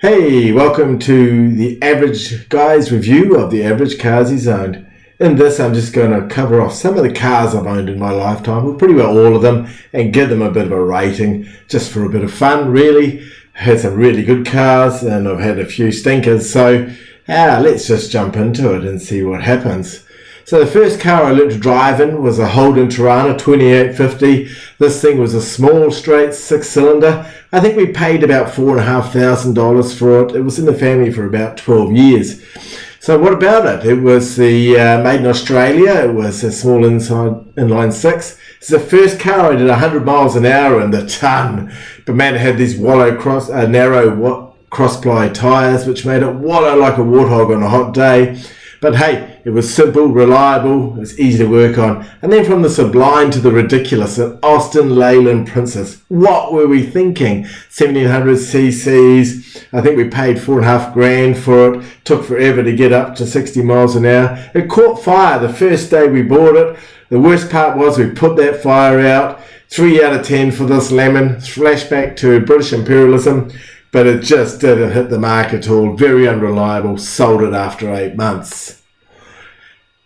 Hey, welcome to the Average Guy's review of the average cars he's owned. In this, I'm just going to cover off some of the cars I've owned in my lifetime, well, pretty well all of them, and give them a bit of a rating, just for a bit of fun, really. I've had some really good cars, and I've had a few stinkers, so let's just jump into it and see what happens. So the first car I learned to drive in was a Holden Torana 2850. This thing was a small, straight 6-cylinder. I think we paid about $4,500 for it. It was in the family for about 12 years. So what about it? It was made in Australia. It was a small inline six. It's the first car I did 100 miles an hour in the ton. But man, it had these narrow cross-ply tyres, which made it wallow like a warthog on a hot day. But hey, it was simple, reliable, it was easy to work on. And then from the sublime to the ridiculous, an Austin Leyland Princess. What were we thinking? 1700 cc's. I think we paid $4,500 for it. Took forever to get up to 60 miles an hour. It caught fire the first day we bought it. The worst part was we put that fire out. 3 out of 10 for this lemon. Flashback to British imperialism. But it just didn't hit the mark at all. Very unreliable. Sold it after 8 months.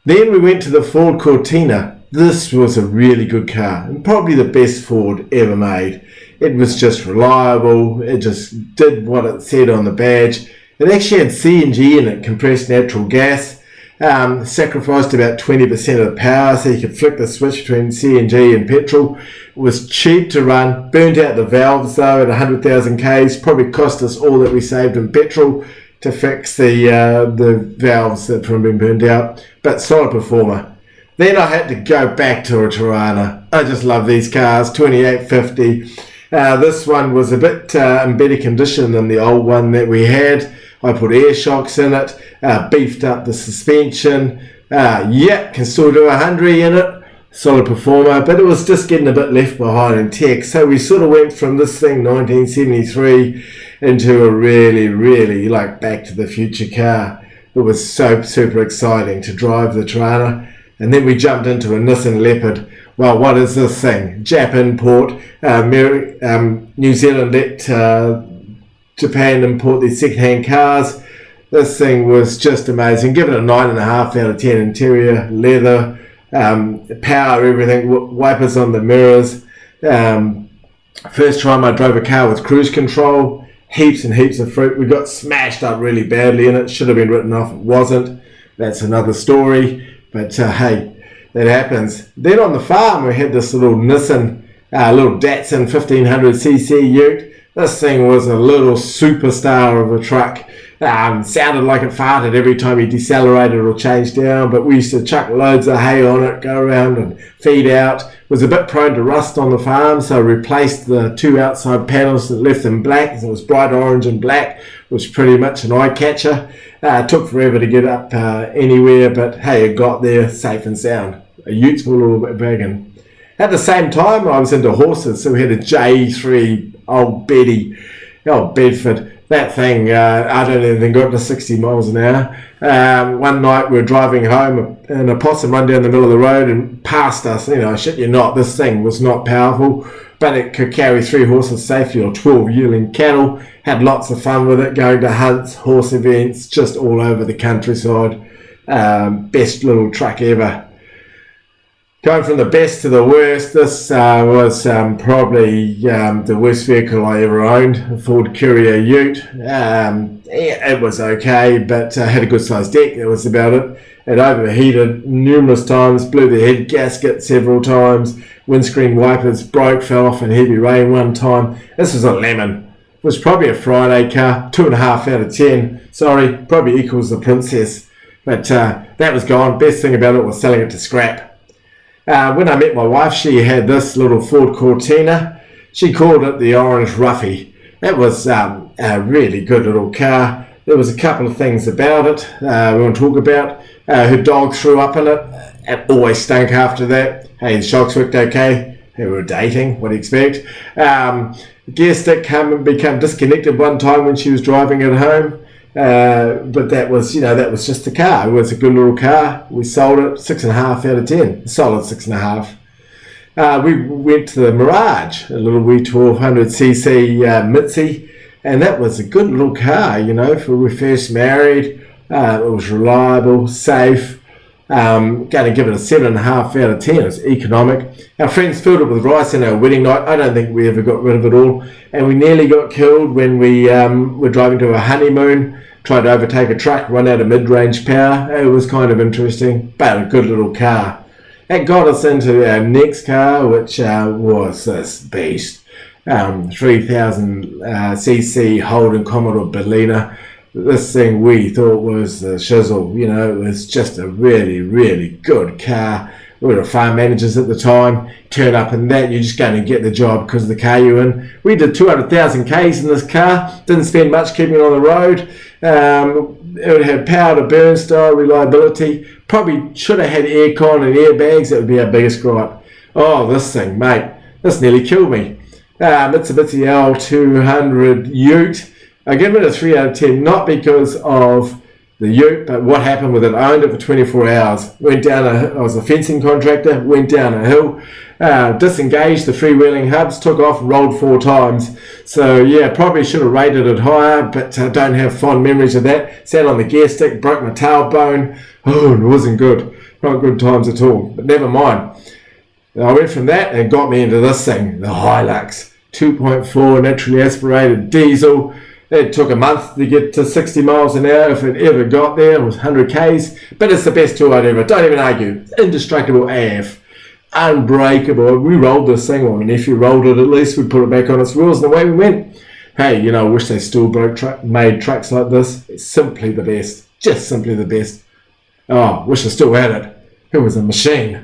Then we went to the Ford Cortina. This was a really good car, and probably the best Ford ever made. It was just reliable. It just did what it said on the badge. It actually had CNG in it, compressed natural gas. Sacrificed about 20% of the power, so you could flick the switch between CNG and petrol. It was cheap to run, burnt out the valves though at 100,000 Ks, probably cost us all that we saved in petrol to fix the valves that had been burnt out, but solid performer. Then I had to go back to a Torana. I just love these cars, 2850. This one was a bit in better condition than the old one that we had. I put air shocks in it, beefed up the suspension. Can still do 100 in it. Solid performer, but it was just getting a bit left behind in tech. So we sort of went from this thing, 1973, into a really, really like Back to the Future car. It was so super exciting to drive the Torana. And then we jumped into a Nissan Leopard. Well, what is this thing? Jap import. New Zealand let Japan import these second-hand cars. This thing was just amazing. Given a 9.5 out of 10 interior, leather, power, everything, wipers on the mirrors. First time I drove a car with cruise control, heaps and heaps of fruit. We got smashed up really badly in it. Should have been written off. It wasn't. That's another story. But hey, that happens. Then on the farm we had this little Nissan, little Datsun 1500cc ute. This thing was a little superstar of a truck. Sounded like it farted every time you decelerated or changed down, but we used to chuck loads of hay on it, go around and feed out. It was a bit prone to rust on the farm, so I replaced the 2 outside panels that left them black. So it was bright orange and black, which was pretty much an eye catcher. It took forever to get up anywhere, but hey, it got there safe and sound. A ute small little wagon. At the same time, I was into horses, so we had a J3 Old Bedford. That thing, I don't even got to 60 miles an hour. One night we were driving home and a possum ran down the middle of the road and passed us. I shit you not, this thing was not powerful, but it could carry 3 horses safely or 12 yearling cattle. Had lots of fun with it, going to hunts, horse events, just all over the countryside. Best little truck ever. Going from the best to the worst, this was probably the worst vehicle I ever owned, a Ford Courier Ute. It was okay, but had a good sized deck, that was about it. It overheated numerous times, blew the head gasket several times, windscreen wipers broke, fell off in heavy rain one time. This was a lemon. It was probably a Friday car, 2.5 out of 10. Sorry, probably equals the Princess. But that was gone. Best thing about it was selling it to scrap. When I met my wife, she had this little Ford Cortina. She called it the Orange Roughie. It was a really good little car. There was a couple of things about it we want to talk about. Her dog threw up in it. It always stunk after that. Hey, the shocks worked okay. They were dating. What do you expect? Gear stick became disconnected one time when she was driving it home. But that was just the car. It was a good little car. We sold it 6.5 out of 10. Solid 6.5. We went to the Mirage, a little wee 1200cc Mitzi. And that was a good little car, for when we first married. It was reliable, safe. Going to give it a 7.5 out of 10. It's economic. Our friends filled it with rice in our wedding night. I don't think we ever got rid of it all. And we nearly got killed when we were driving to a honeymoon, tried to overtake a truck, run out of mid-range power. It was kind of interesting, but a good little car. That got us into our next car, which was this beast. 3000cc Holden Commodore Berliner. This thing we thought was the shizzle. It was just a really, really good car. We were farm managers at the time. Turn up in that, you're just going to get the job because of the car you're in. We did 200,000 Ks in this car. Didn't spend much keeping it on the road. It would have power to burn style, reliability. Probably should have had aircon and airbags. That would be our biggest gripe. Oh, this thing, mate. This nearly killed me. Mitsubishi L200 Ute. I give it a 3 out of 10, not because of the Ute, but what happened with it. I owned it for 24 hours. I was a fencing contractor, went down a hill, disengaged the freewheeling hubs, took off, rolled 4 times. So yeah, probably should have rated it higher, but I don't have fond memories of that. Sat on the gear stick, broke my tailbone. Oh, it wasn't good. Not good times at all, but never mind. I went from that and got me into this thing, the Hilux. 2.4 naturally aspirated diesel. It took a month to get to 60 miles an hour if it ever got there. It was 100 Ks, but it's the best tool I'd ever. Don't even argue. Indestructible AF. Unbreakable. We rolled this thing, or my nephew rolled it at least. We put it back on its wheels and away we went. Hey, I wish they still made trucks like this. It's simply the best. Just simply the best. Oh, wish I still had it. It was a machine.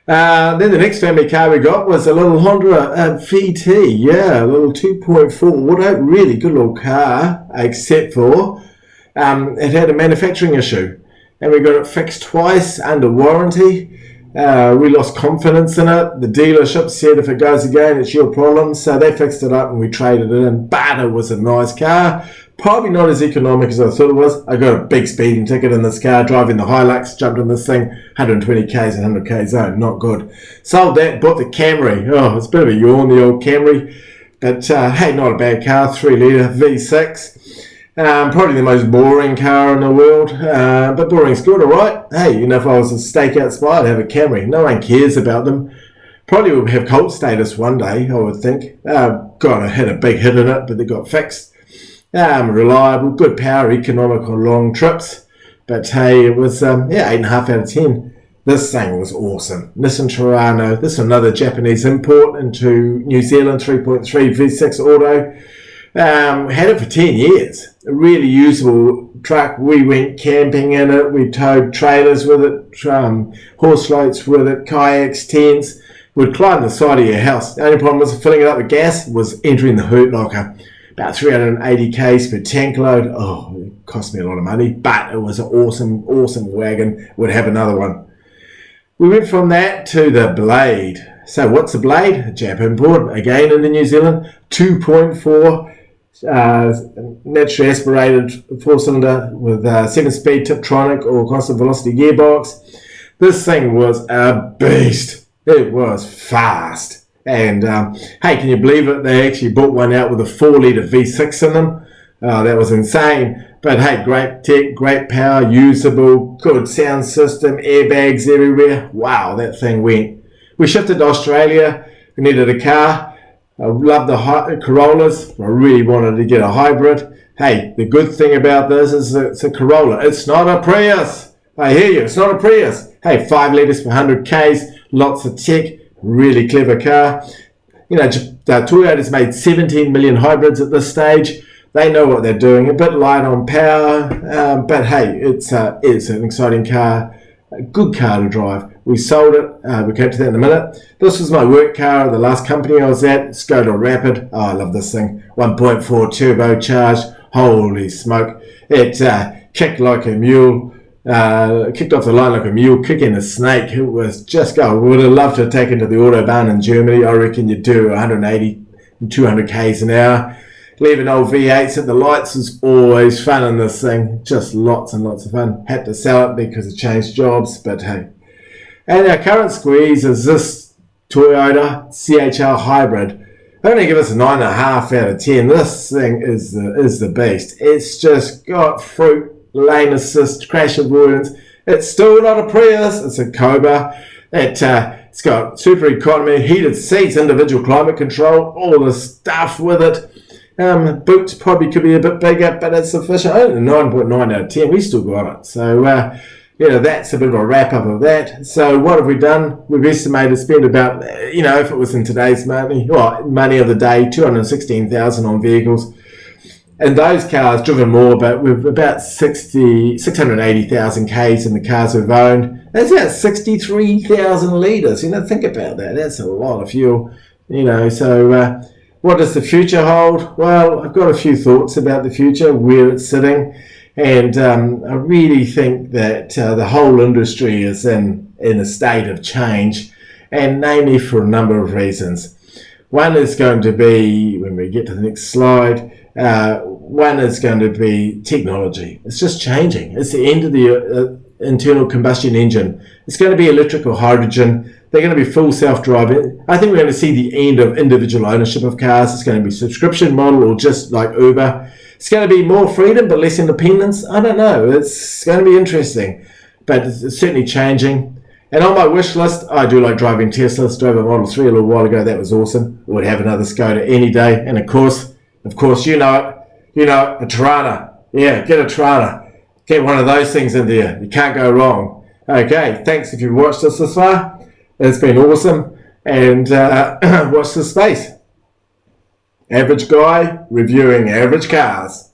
Then the next family car we got was a little Honda VT, a little 2.4 auto, really good little car, except for it had a manufacturing issue, and we got it fixed twice under warranty. We lost confidence in it. The dealership said if it goes again, it's your problem, so they fixed it up and we traded it in, but it was a nice car. Probably not as economic as I thought it was. I got a big speeding ticket in this car, driving the Hilux, jumped in this thing, 120 Ks, 100 K zone, not good. Sold that, bought the Camry. Oh, it's a bit of a yawn, the old Camry. But hey, not a bad car, 3 litre V6. Probably the most boring car in the world, but boring's good, alright. Hey, if I was a stakeout spy, I'd have a Camry. No one cares about them. Probably would have cult status one day, I would think. God, I had a big hit in it, but they got fixed. Reliable, good power, economic on long trips. But hey, it was 8.5 out of 10. This thing was awesome. Nissan Terrano. This is another Japanese import into New Zealand, 3.3 V6 auto. Had it for 10 years. A really usable truck. We went camping in it. We towed trailers with it, horse floats with it, kayaks, tents. We'd climb the side of your house. The only problem was filling it up with gas was entering the hoot locker. About 380 Ks per tank load. Oh, it cost me a lot of money, but it was an awesome, awesome wagon. Would have another one. We went from that to the Blade. So what's the Blade? A Jap import, again into New Zealand. 2.4 naturally aspirated 4-cylinder with 7-speed Tiptronic or constant velocity gearbox. This thing was a beast. It was fast. And hey, can you believe it? They actually brought one out with a 4-litre V6 in them. That was insane. But hey, great tech, great power, usable, good sound system, airbags everywhere. Wow, that thing went. We shifted to Australia. We needed a car. I love the Corollas. I really wanted to get a hybrid. Hey, the good thing about this is it's a Corolla. It's not a Prius. I hear you. It's not a Prius. Hey, 5 litres per 100 Ks, lots of tech. Really clever car. Toyota's made 17 million hybrids at this stage. They know what they're doing. A bit light on power, but hey, it's an exciting car. A good car to drive. We sold it. We came to that in a minute. This was my work car at the last company I was at, Skoda Rapid. Oh, I love this thing. 1.4 turbocharged. Holy smoke. It kicked like a mule. Kicked off the line like a mule, kicking a snake. It was just go. We would have loved to have taken to the Autobahn in Germany. I reckon you'd do 180, 200 Ks an hour. Leaving old V8s at the lights is always fun in this thing. Just lots and lots of fun. Had to sell it because it changed jobs, but hey. And our current squeeze is this Toyota CHR Hybrid. I'm going to give us a 9.5 out of 10. This thing is the beast. It's just got fruit, lane assist, crash avoidance. It's still not a Prius. It's a Cobra. It's got super economy, heated seats, individual climate control, all the stuff with it. Boots probably could be a bit bigger, but it's sufficient. Only 9.9 out of 10. We still got it. So, that's a bit of a wrap-up of that. So what have we done? We've estimated spend about, if it was in today's money of the day, $216,000 on vehicles. And those cars driven more, but we've about 680,000 Ks in the cars we've owned. That's about 63,000 litres. Think about that. That's a lot of fuel. So what does the future hold? Well, I've got a few thoughts about the future, where it's sitting. And I really think that the whole industry is in a state of change, and namely for a number of reasons. One is going to be, when we get to the next slide, one is going to be technology. It's just changing. It's the end of the internal combustion engine. It's going to be electric or hydrogen. They're going to be full self-driving. I think we're going to see the end of individual ownership of cars. It's going to be subscription model, or just like Uber. It's going to be more freedom but less independence. I don't know. It's going to be interesting, but it's certainly changing. And on my wish list, I do like driving Teslas. Drove a Model 3 a little while ago. That was awesome. Would have another Skoda any day. And of course, a Tirana. Yeah, get a Tirana. Get one of those things in there. You can't go wrong. Okay, thanks if you've watched this far. It's been awesome. And watch this space. Average guy reviewing average cars.